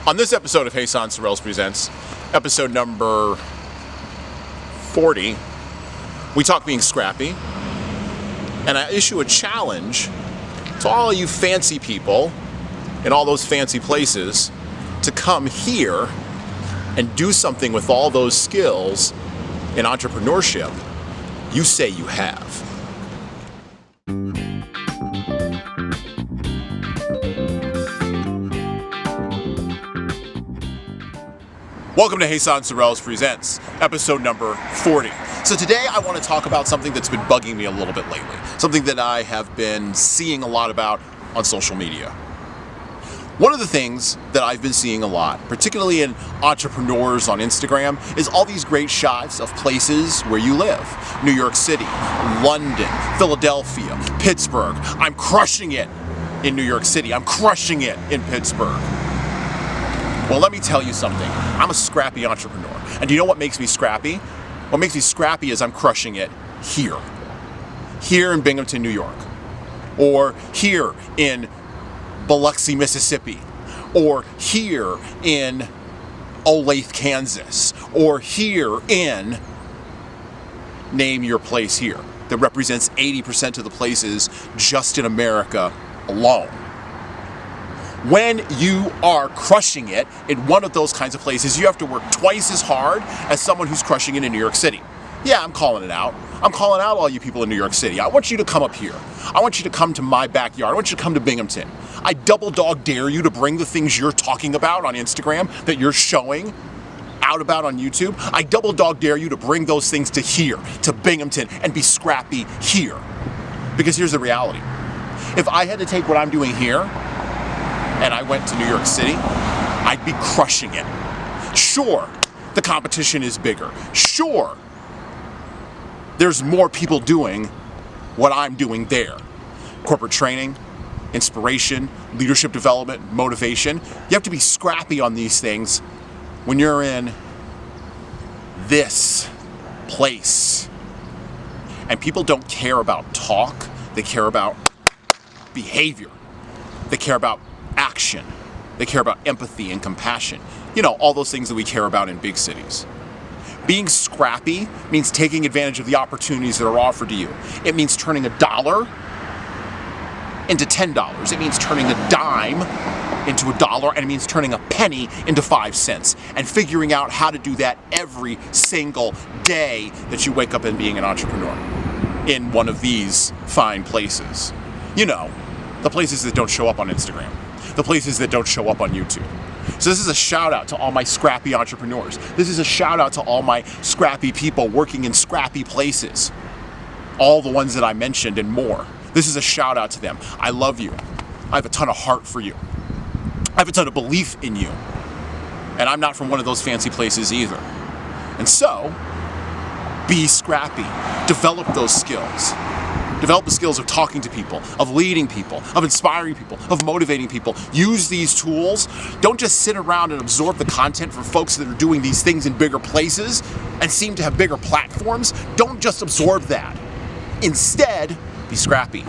On this episode of Jesan Sorrells Presents, episode number 40, we talk being scrappy, and I issue a challenge to all of you fancy people in all those fancy places to come here and do something with all those skills in entrepreneurship you say you have. Welcome to Jesan Sorrells Presents, episode number 40. So today I want to talk about something that's been bugging me a little bit lately, something that I have been seeing a lot about on social media. One of the things that I've been seeing a lot, particularly in entrepreneurs on Instagram, is all these great shots of places where you live. New York City, London, Philadelphia, Pittsburgh. I'm crushing it in New York City. I'm crushing it in Pittsburgh. Well, let me tell you something. I'm a scrappy entrepreneur. And do you know what makes me scrappy? What makes me scrappy is I'm crushing it here. Here in Binghamton, New York. Or here in Biloxi, Mississippi. Or here in Olathe, Kansas. Or here in, name your place here, that represents 80% of the places just in America alone. When you are crushing it in one of those kinds of places, you have to work twice as hard as someone who's crushing it in New York City. Yeah, I'm calling it out. I'm calling out all you people in New York City. I want you to come up here. I want you to come to my backyard. I want you to come to Binghamton. I double dog dare you to bring the things you're talking about on Instagram, that you're showing out about on YouTube. I double dog dare you to bring those things to here, to Binghamton, and be scrappy here. Because here's the reality. If I had to take what I'm doing here and I went to New York City, I'd be crushing it. Sure, the competition is bigger. Sure, there's more people doing what I'm doing there. Corporate training, inspiration, leadership development, motivation. You have to be scrappy on these things when you're in this place. And people don't care about talk, they care about behavior. They care about action. They care about empathy and compassion. You know, all those things that we care about in big cities. Being scrappy means taking advantage of the opportunities that are offered to you. It means turning $1 into $10. It means turning a dime into $1, and it means turning a penny into 5 cents, and figuring out how to do that every single day that you wake up and being an entrepreneur in one of these fine places. You know, the places that don't show up on Instagram. The places that don't show up on YouTube. So this is a shout out to all my scrappy entrepreneurs. This is a shout out to all my scrappy people working in scrappy places. All the ones that I mentioned and more. This is a shout out to them. I love you. I have a ton of heart for you. I have a ton of belief in you. And I'm not from one of those fancy places either. And so, be scrappy. Develop those skills. Develop the skills of talking to people, of leading people, of inspiring people, of motivating people. Use these tools. Don't just sit around and absorb the content from folks that are doing these things in bigger places and seem to have bigger platforms. Don't just absorb that. Instead, be scrappy.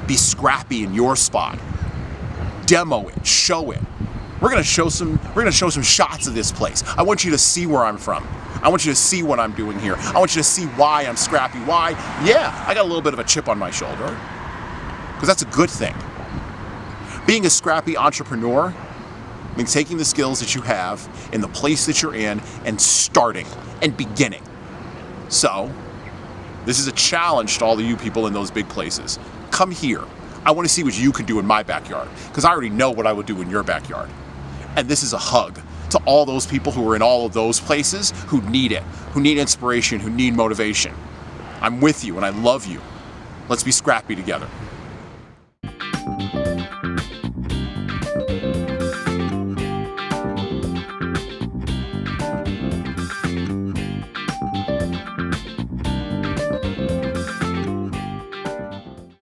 Be scrappy in your spot. Demo it, show it. We're gonna show some shots of this place. I want you to see where I'm from. I want you to see what I'm doing here. I want you to see why I'm scrappy. Why? Yeah, I got a little bit of a chip on my shoulder. Because that's a good thing. Being a scrappy entrepreneur means taking the skills that you have in the place that you're in and starting and beginning. So, this is a challenge to all of you people in those big places. Come here. I want to see what you can do in my backyard. Because I already know what I would do in your backyard. And this is a hug to all those people who are in all of those places who need it, who need inspiration, who need motivation. I'm with you and I love you. Let's be scrappy together.